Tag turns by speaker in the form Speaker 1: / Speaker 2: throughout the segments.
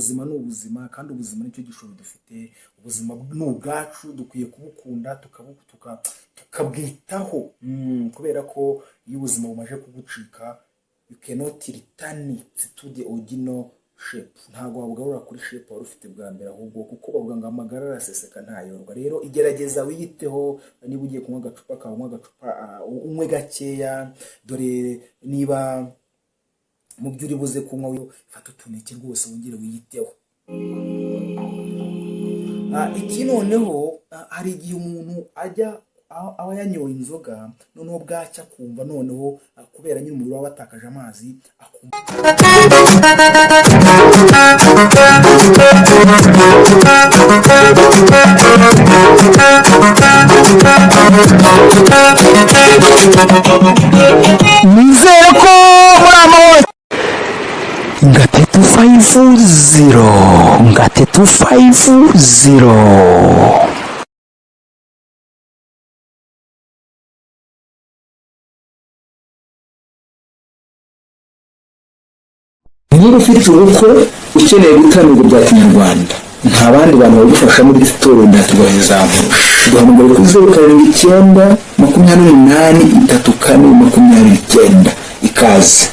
Speaker 1: ubuzima ni ubuzima kandi ubuzima nicyo gishoro dufite. Ubuzima ni ubwacu, dukwiye kubukunda tukabwitaho, kubera ko iyo ubuzima bumaze kugucika you cannot return it to the original shape. Ntabwo wabugarura kuri shape wari ufite bwa mbere, ahubwo kuko bavuga ngo amagara araseseka ntayorwa. Rero igerageza wiyiteho, niba ugiye kunywa agacupa kawe unywa agacupa, unywe gakeya. Dore niba mu byo uri buze kunywa fata utuneke rwose wongere wiyiteho. Iki noneho hari igihe umuntu ajya aba yanyoye inzoga, noneho bwacya kumva noneho kubera nyine umubiri waba watakaje amazi akumva
Speaker 2: nizere ko muri amahoro. Gatatu 50 Gatatu 50.
Speaker 1: niba ufite ubukwe ukeneye gutaramira bya kinyarwanda, nta bandi bantu bagufasha muri siporo ndatubahizamu. Duhamagara kuri 079 28 34 29. Ikaze.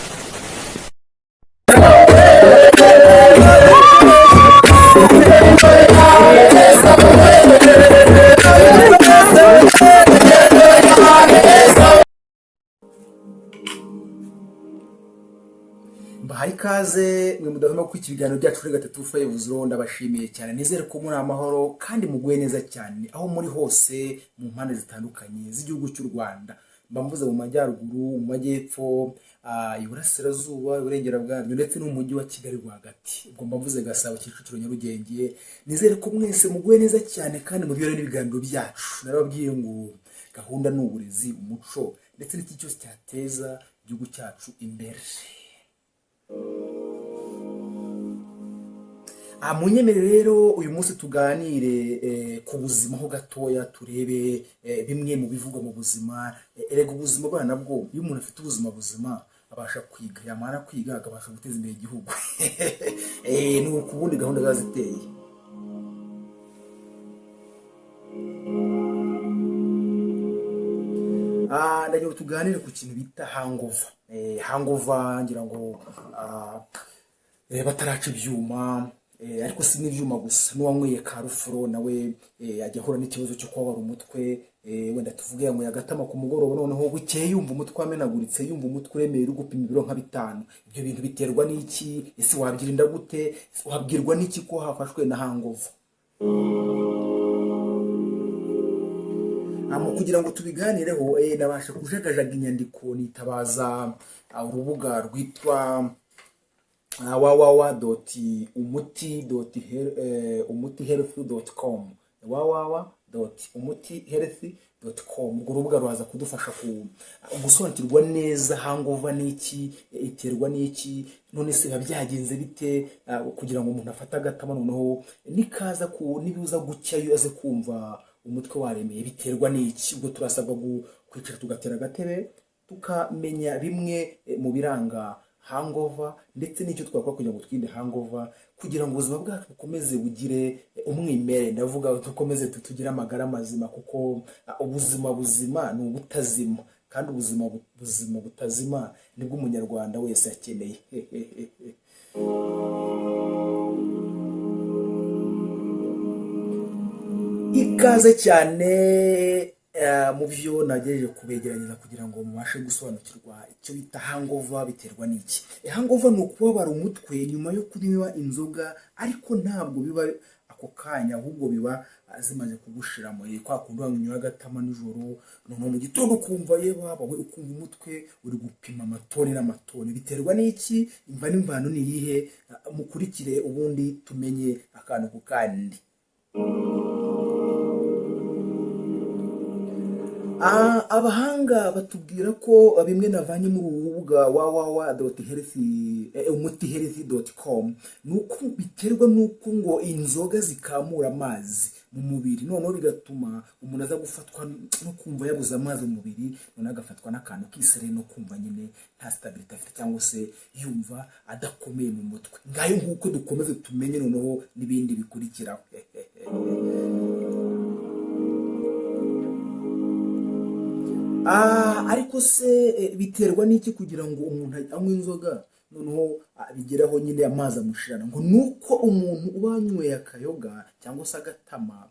Speaker 1: Bahaye ikaze mwe mudahwema ko ikiganiro byacu kuri Gatatu 50. Ndabashimiye cyane, nizere ko muri amahoro kandi muguye neza cyane aho muri hose mu mpande zitandukanye z'igihugu cy'u Rwanda. Mbavuze mu majyaruguru, mu majyepfo, iburasirazuba, iburengera bwaryo ndetse no mu mujyi wa Kigali rwagati. Ubwo mbavuze Gasabo, Kicukiro, Nyarugenge. Nizere ko mwese muguye neza cyane kandi muryohewe n'ibiganiro byacu. Narababwiye ngo gahunda ni uburezi, umuco ndetse n'iki cyose cyateza igihugu cyacu imbere. Munyemere rero uyu munsi tuganire ku buzima ho gatoya, turebe bimwe mu bivugwa mu buzima. Erega ubuzima bwana bwo, iyo umuntu afite ubuzima buzima abasha kwiga, yamara kwiga akabasha guteza imbere igihugu. Ni ukubundi gahunda gaziteye. Ndagira tuganire ku kintu bita hangover. Hangover ngira ngo bataraca ibyuma, ariko si n'ibyuma gusa, n'uwanyweye karufuro nawe ajya ahura n'ikibazo cyo kubabara umutwe. Wenda tuvuge yanyweye agatama ku mugoroba, noneho bukeye yumva umutwe wamenaguritse, yumva umutwe uremeye uri gupima ibiro nka 5. Ibyo bintu biterwa n'iki? Ese wabyirinda gute? Wabwirwa n'iki ko hafashwe na hangover? Kugira ngo tubiganireho, nabasha kujagajaga inyandiko nitabaza urubuga rwitwa www.umutihealth.com www.umutihealth.com. Urwo rubuga rwaza kudufasha gusobanukirwa neza hangover n'iki, iterwa n'iki, none se byagenze bite, kugira ngo umuntu afate agatama noneho nikaza nibiza gucya yo aze kumva umutwe waremeye biterwa n'iki. Ubwo turasabwa kwicara tugatera agatebe tukamenya bimwe mu biranga hangover ndetse n'icyo twakora kugira ngo twinde hangover, kugira ngo ubuzima bwacu bukomeze bugire umwimerere. Ndavuga dukomeze tugire amagara mazima, kuko ubuzima buzima ni ubutazima, kandi ubuzima butazima nibwo umunyarwanda wese akeneye. Ikaze cyane mu byo nagejeje kubegeranyiriza kugira ngo mubashe gusobanukirwa icyo bita hangover biterwa n'iki. Hangover ni ukubabara umutwe nyuma yo kunywa inzoga, ariko ntabwo biba ako kanya, ahubwo biba zimaze kugushiramo. Kwa kundi wanywa agatama nijoro, noneho mu gitondo ukumva wawe ukumva umutwe uri gupima amatoni n'amatoni. Biterwa n'iki? Imva n'imvano ni iyihe? Mukurikire ubundi tumenye akantu ku kandi. Abahanga batubwira ko bimwe navanye muri uru rubuga www.umutihealth.com nuko biterwa nuko ngo inzoga zikamura amazi mu mubiri, noneho bigatuma umuntu aza gufatwa no kumva yabuze amazi mu mubiri, noneho agafatwa n'akantu k'isere no kumva nyine nta stability afite cyangwa se yumva adakomeye mu mutwe. Ngayo nguko dukomeze tumenye noneho n'ibindi bikurikiraho. Ariko se biterwa n'iki kugira ngo umuntu anywe inzoga noneho bigeraho nyine amazi amushirana? Ngo nuko umuntu uba yanyweye akayoga cyangwa se agatama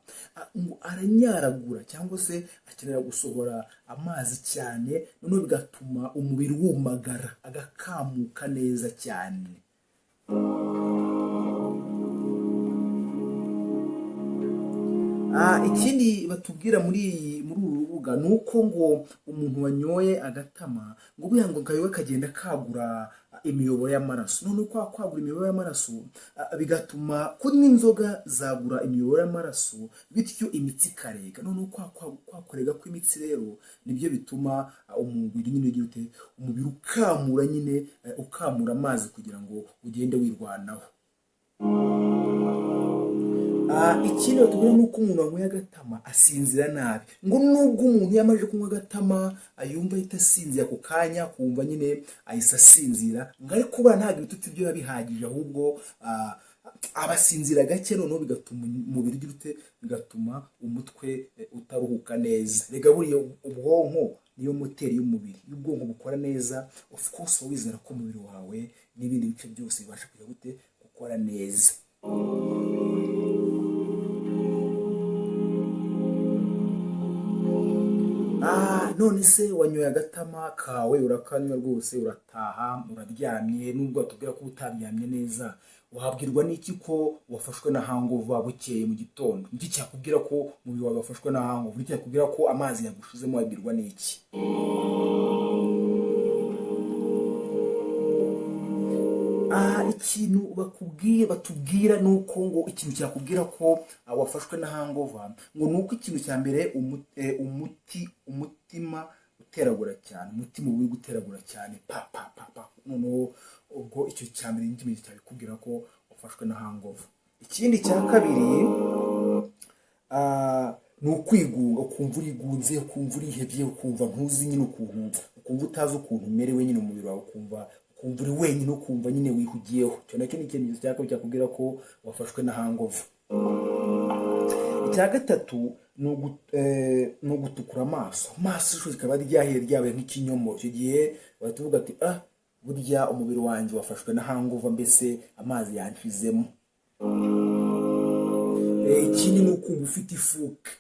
Speaker 1: ngo aranyaragura cyangwa se akenera gusohora amazi cyane, noneho bigatuma umubiri wumagara agakamuka neza cyane. Ikindi batubwira muri uru rubuga nuko ngo umuntu wanyoye agatama ngo buya ngo kayoga kagenda kagura imiyoboro y'amaraso, none kwagura imiyoboro y'amaraso bigatuma kunywa inzoga zagura imiyoboro y'amaraso, bityo imitsi ikarega. None kwakorega kw'imitsi rero nibyo bituma umubiri nyine ugite umubiri ukamura nyine ukamura amazi kugira ngo ugende wirwanaho. Ikindi batubwira nuko umuntu wanyweye agatama asinzira nabi, ngo nubwo umuntu yamaze kunywa agatama ayumva ahita asinzira ako kanya, kumva nyine ahise asinzira, ngo ariko kuba ntabwo ibitutsi byo biba bihagije, ahubwo abasinzira gake, noneho bigatuma umubiri bigatuma umutwe utaruhuka neza. Rega buriya ubwonko niyo moteri y'umubiri, iyo ubwonko bukora neza of course wizera ko umubiri wawe n'ibindi bice byose bibasha kujya gukora neza. None se wanyoye agatama kawe urakanywa rwose, urataha uraryamye, nubwo watubwira ko utaryamye neza, wabwirwa n'iki ko wafashwe na hangover bukeye mu gitondo? Iki cyakubwira ko umubiri wawe wafashwe na hangover? Iki cyakubwira ko amazi yagushizemo? Wabwirwa n'iki? Ikintu batubwira nuko ngo ikintu cyakubwira ko wafashwe na hangover ngo nuko ikintu cya mbere umutima uteragura cyane, umutima uri guteragura cyane pa. Noneho ubwo icyo cya mbere n'ikindi cyabikubwira ko wafashwe na hangover. Ikindi cya kabiri ni ukwigunga, ukumva urigunze, ukumva urihebye, ukumva ntuzi nyine ukuntu, ukumva utazi ukuntu umerewe nyine umubiri wawe, ukumva uri wenyine, ukumva nyine wihugiyeho. Icyo nacyo ni ikintu cyakubwira ko wafashwe na hangover. Icya gatatu ni ugutukura amaso rikaba ryabaye nk'ikinyomoro. Icyo gihe bahita uvuga ati burya umubiri wanjye wafashwe na hangover, mbese amazi yanshizemo. Ikindi ni ukumva ufite ifuke,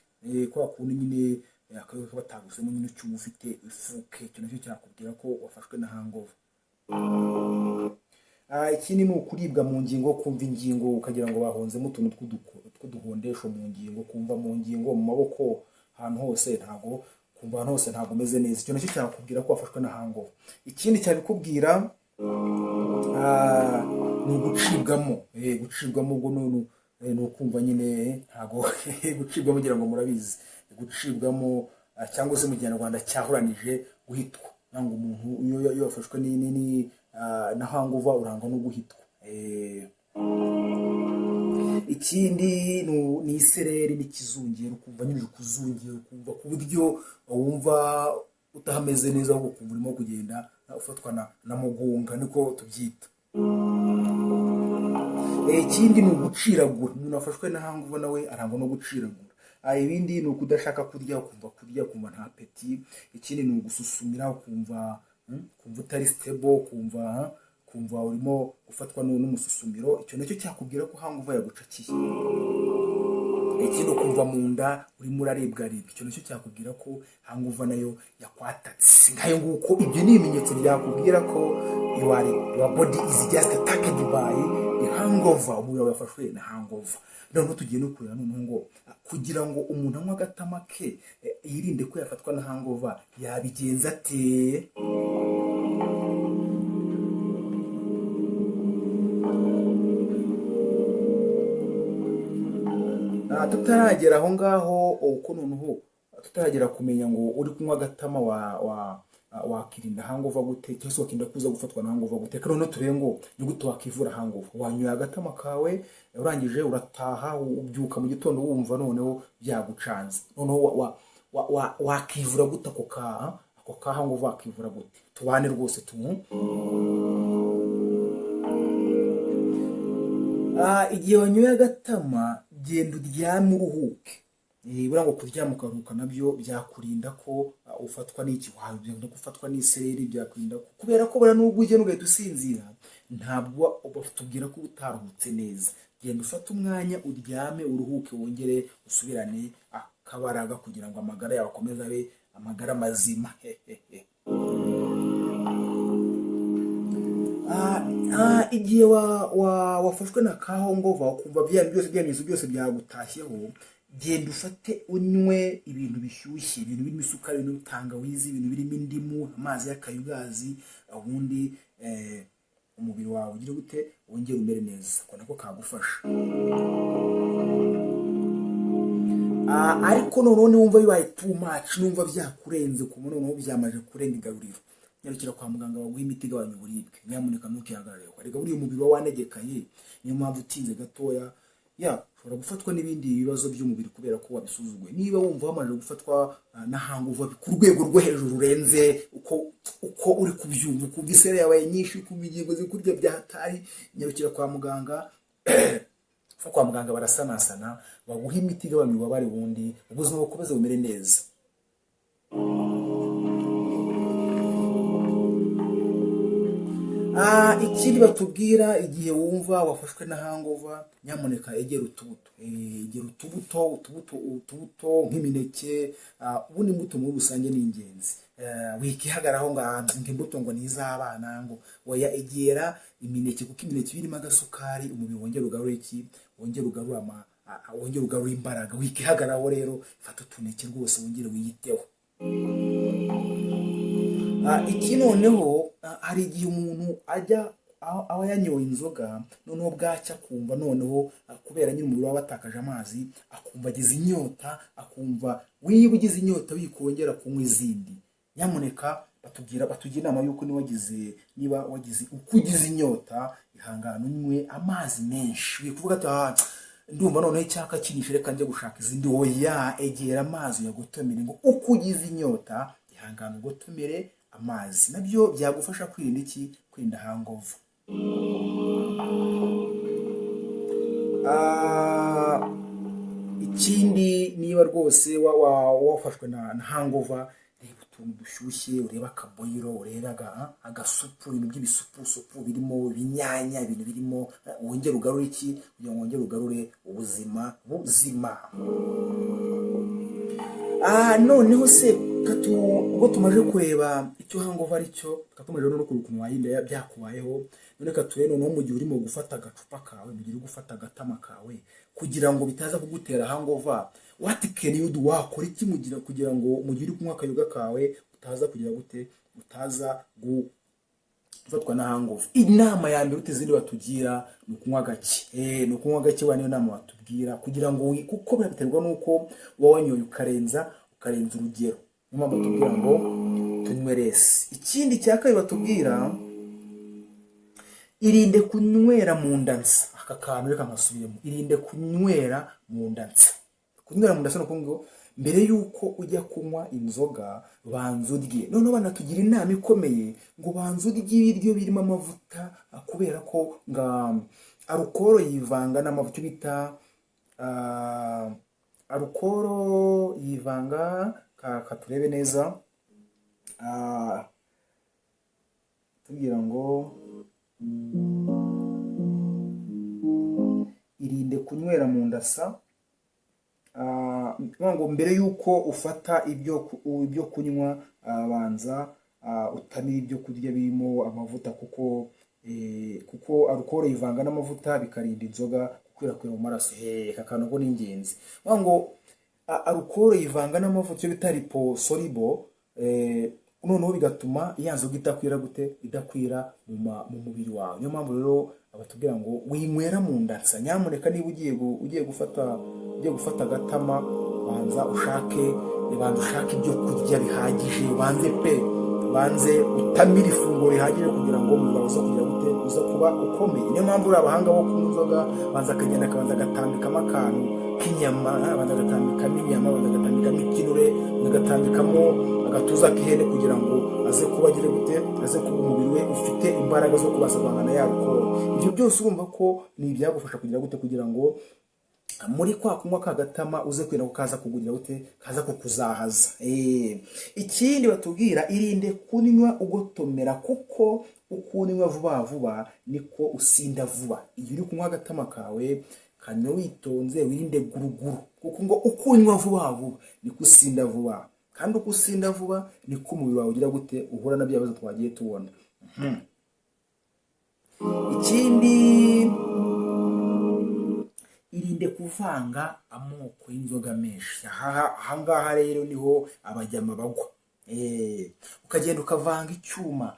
Speaker 1: kwa kundi nyine akayoga kaba batagusemo nyine ucyumva ufite ifuke. Icyo nacyo cyakubwira ko wafashwe na hangover. Ikindi ni ukuribwa mu ngingo, kumva ingingo ukagira ngo bahonzemo utuntu tw'uduhondesho mu ngingo, kumva mu ngingo, mu maboko, ahantu hose ntabwo kumva, ahantu hose ntabwo umeze neza. Icyo nacyo cyakubwira ko wafashwe na hangover. Ikindi cyabikubwira ni gucibwamo ubwo ni ukumva nyine ntabwo gucibwamo ngira ngo murabizi, gucibwamo cyangwa se mu Kinyarwanda cyahuranije guhitwa. Ntabwo umuntu iyo wafashwe na hangover urangwa no guhitwa. Ikindi ni isereri n'ikizungero, ukumva nyine kuzungera, ukumva ku buryo wumva utahameze neza, ahubwo ukumva urimo kugenda ufatwa na mugunga, niko tubyita. Ikindi ni uguciragura, umuntu wafashwe na hangover nawe arangwa no guciragura. Ibindi ni ukudashaka kurya, ukumva nta peti. Ikindi ni ugususumira, ukumva utari stable, kumva urimo gufatwa n'umususumiro. Icyo nacyo cyakubwira ko hangover yagucakiye. Ikindi ukumva mu nda urimo uraribwa. Icyo nacyo cyakubwira ko hangover nayo yakwatatse. Ngayo nguko ibyo ni ibimenyetso byakubwira ko your body is just attacked by the hangover, umubiri wawe wafashwe na hangover. Noneho tugiye no kureba noneho ngo kugira ngo umuntu anywe agatama ke yirinde ko yafatwa na hangover, yabigenza ate? Tutaragera aho ngaho, uko noneho tutaragera kumenya ngo uri kunywa agatama wakirinda hangover gute cyangwa se wakirinda kuza gufatwa na hangover gute. Kandi noneho turebe ngo ni gute wakivura hangover. Wanyoye agatama kawe urangije urataha ubyuka mu gitondo wumva noneho byagucanze, noneho wakivura gute ako ka hangover wakivura gute? Tubane rwose igihe wanyoye agatama genda uryame uruhuke. Buriya ngo kuryama ukaruhuka nabyo byakurinda ko ufatwa n'iki, wagenda gufatwa n'isereri, byakurinda ko, kubera ko buriya nubwo ugenda ugahita usinzira ntabwo batubwira ko utaruhutse neza. Genda ufate umwanya uryame uruhuke, wongere usubirane akabaraga kugira ngo amagara yawe akomeze abe amagara mazima. Igihe wafashwe na ka hangover ukumva byose byose byagutashyeho, genda ufate unywe ibintu bishyushye, ibintu birimo isukari, ibintu tangawizi, ibintu birimo indimu, amazi y'akayugazi, ubundi umubiri wawe ugire gute, wongere umere neza, ko nako kagufasha. Ariko noneho niwumva bibaye too much, numva byakurenze kuko noneho byamaje kurenga igaruriro, nyarukira kwa muganga baguha imiti igabanya uburibwe. Nyamuneka ntukihagarare, ariko buriya umubiri wawe wanegekaye, niyo mpamvu utinze gatoya ushobora gufatwa n'ibindi bibazo by'umubiri kubera ko wabisuzuguye. Niba wumva wamaze gufatwa na hangover ku rwego rwo hejuru rurenze uko uri kubyumva, ukumva isere yabaye nyinshi, ukumva ingingo zikurya byahataye, nyarukira kwa muganga. Kwa muganga barasanasana, baguha imiti igabanya ububabare, ubundi ubuzima bukomeze bumere neza. Ikindi batubwira igihe wumva wafashwe na hangover, nyamuneka egera utubuto nk'imineke, ubundi imbuto muri rusange ni ingenzi. Wikihagaraho ngo imbuto ngo ni iz'abana, ngo oya, egera imineke kuko imineke irimo agasukari, umubiri wongera ugarura iki, wongera ugarura imbaraga. Wikihagaraho rero, fata utuneke rwose wongere wiyiteho. Iki noneho hari igihe umuntu aba yanyoye inzoga, noneho bwacya akumva noneho kubera nyine umubiri waba watakaje amazi, akumva agize inyota, akumva wiba ugize inyota wikongera kunywa izindi. Nyamuneka batugira inama y'uko niba wagize uko ugize inyota, ihangane unywe amazi menshi. Wikuvuga ati ndumva noneho icyaka kinishe reka njye gushaka izindi. Oya, egera amazi uyagotomere, ngo uko ugize inyota ihangane ugotomere amazi. Nabyo byagufasha kwirinda iki, kwirinda hangover. Ikindi, niba rwose wafashwe na hangover, reba utuntu dushyushye, ureba akaboyiro, ureba agasupu, ibintu by'ibisupu birimo ibinyanya, ibintu birimo, wongere ugarure iki, kugira ngo wongere ugarure ubuzima buzima. Noneho se ubwo tumaze kureba icyo hangover ari cyo, tumaze no kureba ukuntu wayirinda byakubayeho, none turebe noneho mu gihe urimo gufata agacupa kawe, mu gihe uri gufata agatama kawe, kugira ngo bitaza kugutera hangover, what can you do? Wakora iki kugira ngo mu gihe uri kunywa akayoga kawe utaza kugira gute, utaza gufatwa na hangover? Inama ya mbere utizindi batugira ni ukunywa gake. Ni ukunywa gake, niyo nama batubwira, kugira ngo kuko biterwa nuko wanyoye ukarenza urugero. Niyo mpamvu batubwira ngo tunywe resi. Ikindi cya kabiri batubwira, irinde kunywera mu ndansa. Aka kantu reka nkasubiremo, irinde kunywera mu ndansa. Kunywera mu ndansa nuko ngo mbere yuko ujya kunywa inzoga banza urye. Noneho banatugira inama ikomeye ngo banza urye ibiryo birimo amavuta, kubera ko alukoro yivanga n'amavuta, bita alukoro yivanga, katurebe neza, tubwira ngo irinde kunywera mu ndasa. Ngo mbere yuko ufata ibyo kunywa, banza utamira ibyo kurya birimo amavuta, kuko alukoro yivanga n'amavuta bikarinda inzoga gukwirakwira mu maraso. Aka kantu ko ni ingenzi. Ngo alukoro yivanga n'amavuta bita liposoluble, noneho bigatuma ya nzoga idakwira mu mubiri wawe. Niyo mpamvu rero abatubwira ngo winywera mu ndansa. Nyamuneka niba ugiye gufata agatama, banza ushake ibyo kurya bihagije, ubanze utamira ifunguro rihagije kugira ngo umubiri wawe uza kuba ukomeye. Niyo mpamvu uri abahanga bo kunywa inzoga, banza akagenda akabanza agatambikamo akantu k'inyama, abanza agatambikamo inyama, abanza agatambikamo ikinure, agatambikamo agatuza k'ihene kugira ngo aze kuba aze kuba umubiri we ufite imbaraga zo kubasha guhangana yarukoro. Ibyo byose urumva ko ni ibyagufasha kugira ngo muri kwa kunywa kagatama uze kwenda ko kaza kugurira kaza kukuzahaza. Ikindi batubwira, irinde kunywa ugotomera, kuko uko unywa vuba niko usinda vuba. Iyo uri kunywa agatama kawe kanywe witonze, wirinde guruguru, kuko ngo uko unywa vuba niko usinda vuba, kandi uko usinda vuba niko umubiri wawe ugira uhura na bya bibazo twagiye tubona. Ikindi, irinde kuvanga amoko y'inzoga menshi. Ahangaha rero niho abajyama bagwa. Ukagenda ukavanga icyuma,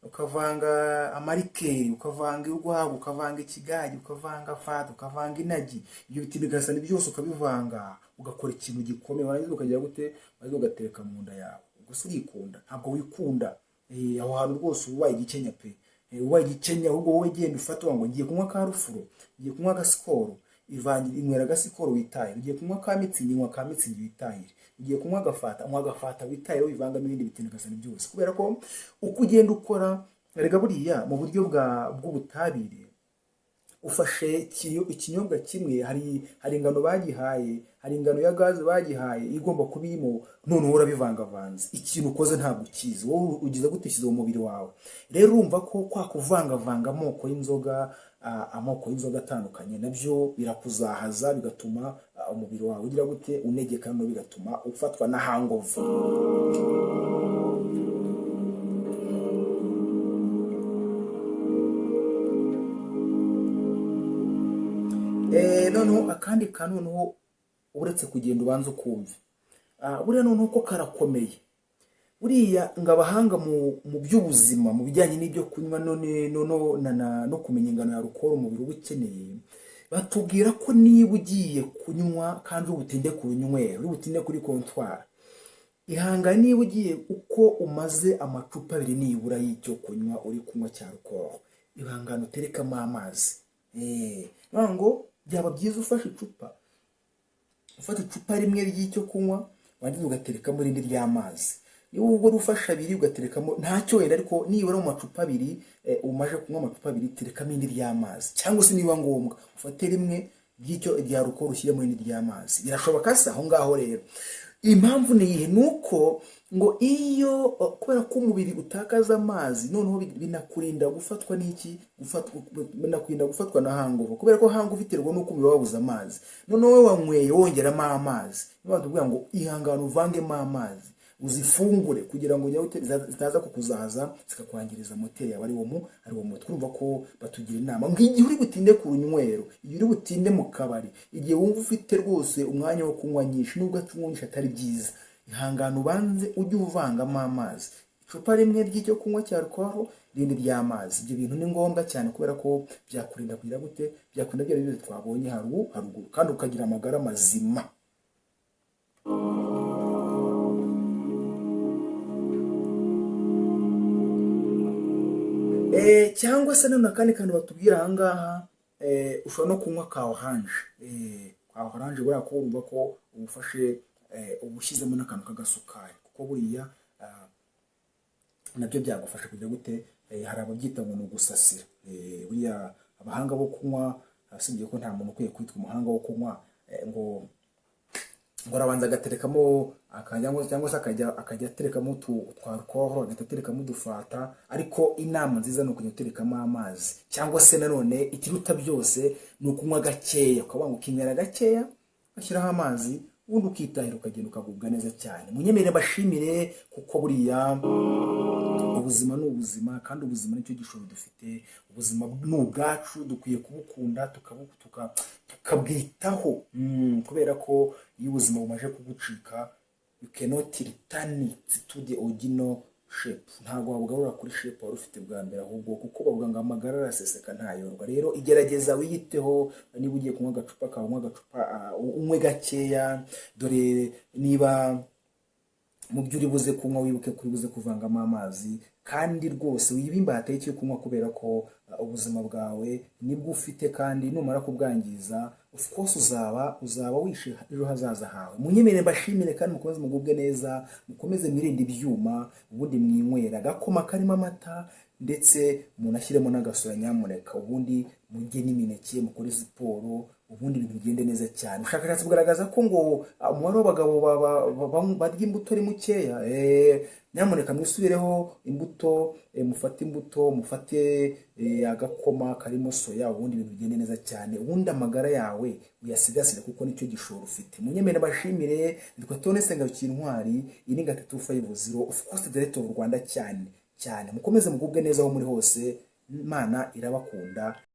Speaker 1: ukavanga amarikeri, ukavanga urwagwa, ukavanga ikigage, ukavanga fata, ukavanga inagi, ibyo biti bigasana byose ukabivanga, ugakora ikintu gikomeye, warangiza ukagira warangiza ugatereka mu nda yawe. Gusa urikunda, ntabwo wikunda. Aho hantu rwose ubaye igikenya pe, ubaye igikenya. Ahubwo wowe genda ufata ngo ngiye kunywa ka rufuro, ngiye kunywa agasikoro, inywera agasikoro witahire. Ugiye kunywa ka mitsingi, nywa ka mitsingi witahire. Ugiye kunywa agafata, nywa agafata witahire, wivanga n'ibindi bitendo gasana byose. Kubera ko uko ugenda ukora, erega buriya mu buryo bw'ubutabire, ufashe ikinyobwa kimwe, hari ingano bagihaye, hari ingano ya gaze bagihaye igomba kuba irimo, none urabivangavanze. Ikintu ukoze ntabwo ukizi, wowe ugize gutishyize mu mubiri wawe. Rero urumva ko kwa kuvangavanga amoko y'inzoga atandukanye nabyo birakuzahaza, bigatuma umubiri wawe ugira unegeka, no bigatuma ufatwa na hangover. Noneho akandi kantu, noneho uretse kugenda ubanza ukumva, buriya noneho ko karakomeye. Buriya ngo abahanga mu by'ubuzima, mu bijyanye n'ibyo kunywa no kumenya ingano ya alcohol umubiri uba ukeneye, batubwira ko niba ugiye kunywa kandi ubutinde ku runywero, ubutinde kuri kontwari, ihangane niba ugiye uko umaze amacupa 2 nibura y'icyo kunywa uri kunywa cya alcohol, ihangane uterekamo amazi. Ngo byaba byiza ufata icupa rimwe ry'icyo kunywa, wangiza ugaterekamo irindi ry'amazi. Niba ubwo ufasha 2 ugaterekamo ntacyo wenda, ariko nibura mu macupa 2 umaje kunywa amacupa 2, terekamo irindi ry'amazi. Cyangwa se niba ngombwa ufate rimwe ry'icyo rya alcohol ushyiremo irindi ry'amazi. Birashoboka se aho ngaho rero. Impamvu ni ihe, nuko ngo iyo kubera ko umubiri utakaza amazi, noneho binakurinda gufatwa binakurinda gufatwa na hangover, kubera ko hangover iterwa nuko umubiri wabuze amazi. Noneho wanyweye wongeramo amazi, niba tuvuga ngo ihangane uvangemo amazi, uzifungure kugira ngo zitaza kukuzahaza zikakwangiriza moteri yawe, ari wo mutwe. Urumva ko batugira inama ngo igihe uri butinde ku runywero, igihe uri butinde mu kabari, igihe wumva ufite rwose umwanya wo kunywa nyinshi, nubwo tunywisha atari byiza, ihangane ubanze ujye uvangamo amazi. Icupa rimwe ry'icyo kunywa cya alcohol, irindi ry'amazi. Ibyo bintu ni ngombwa cyane, kubera ko byakurinda kugira byakurinda bya bintu twabonye haruguru, kandi ukagira amagara mazima. Cyangwa se none akandi kantu batubwira ahangaha, ushobora no kunywa ka oranje. Ka oranje buriya ko urumva ko ubufashe ubushyizemo n'akantu k'agasukari, kuko buriya nabyo byagufasha kugira hari ababyita ngo ni ugusasira. Buriya abahanga bo kunywa, asibye ko nta muntu ukwiye kwitwa umuhanga wo kunywa, ngo arabanza agaterekamo cyangwa se akajya aterekamo twa alcohol, agaterekamo udufata. Ariko inama nziza ni ukujya uterekamo amazi, cyangwa se nanone ikiruta byose ni ukunywa gakeya, ukavuga ngo ukinywera gakeya, ugashyiraho amazi, ubundi ukitahira ukagenda ukagubwa neza cyane. Munyemerere mbashimire, kuko buriya ubuzima ni ubuzima, kandi ubuzima nicyo gishoro dufite. Ubuzima ni ubwacu, dukwiye kubukunda tukabwitaho, kubera ko iyo ubuzima bumaje kugucika, you cannot return it to the original shepu, ntabwo wabugarura kuri shepu wari ufite bwa mbere, ahubwo kuko bavuga ngo amagara araseseka ntayorwa. Rero igerageza wiyiteho, niba ugiye kunywa agacupa kawe unywa agacupa unywe gakeya, dore niba mu byo uri buze kunywa wibuke kuri buze kuvangamo amazi, kandi rwose wiba imbata y'icyo kunywa, kubera ko ubuzima bwawe nibwo ufite, kandi numara kubwangiza of course uzaba wishe ejo hazaza hawe. Munyemere mbashimire kandi mukomeze mugubwe neza, mukomeze mwirinde ibyuma, ubundi mwinywera agakoma karimo amata, ndetse munashyiremo n'agasura nyamuneka, ubundi mujye n'imineke, mukore siporo, ubundi ibintu bigende neza cyane. Ubushakashatsi bugaragaza ko ngo umubare w'abagabo barya imbuto ari mukeya. Nyamuneka mwisubireho imbuto, mufate imbuto, mufate agakoma karimo soya, ubundi ibintu bigende neza cyane, ubundi amagara yawe uyasigasire kuko nicyo gishoro ufite. Munyemere bashimire, ndiko Tone Sengabikira Intwari, iyi ni Gatatu 50, of course direct of Rwanda cyane. Mukomeze mugubwe neza aho muri hose, Imana irabakunda.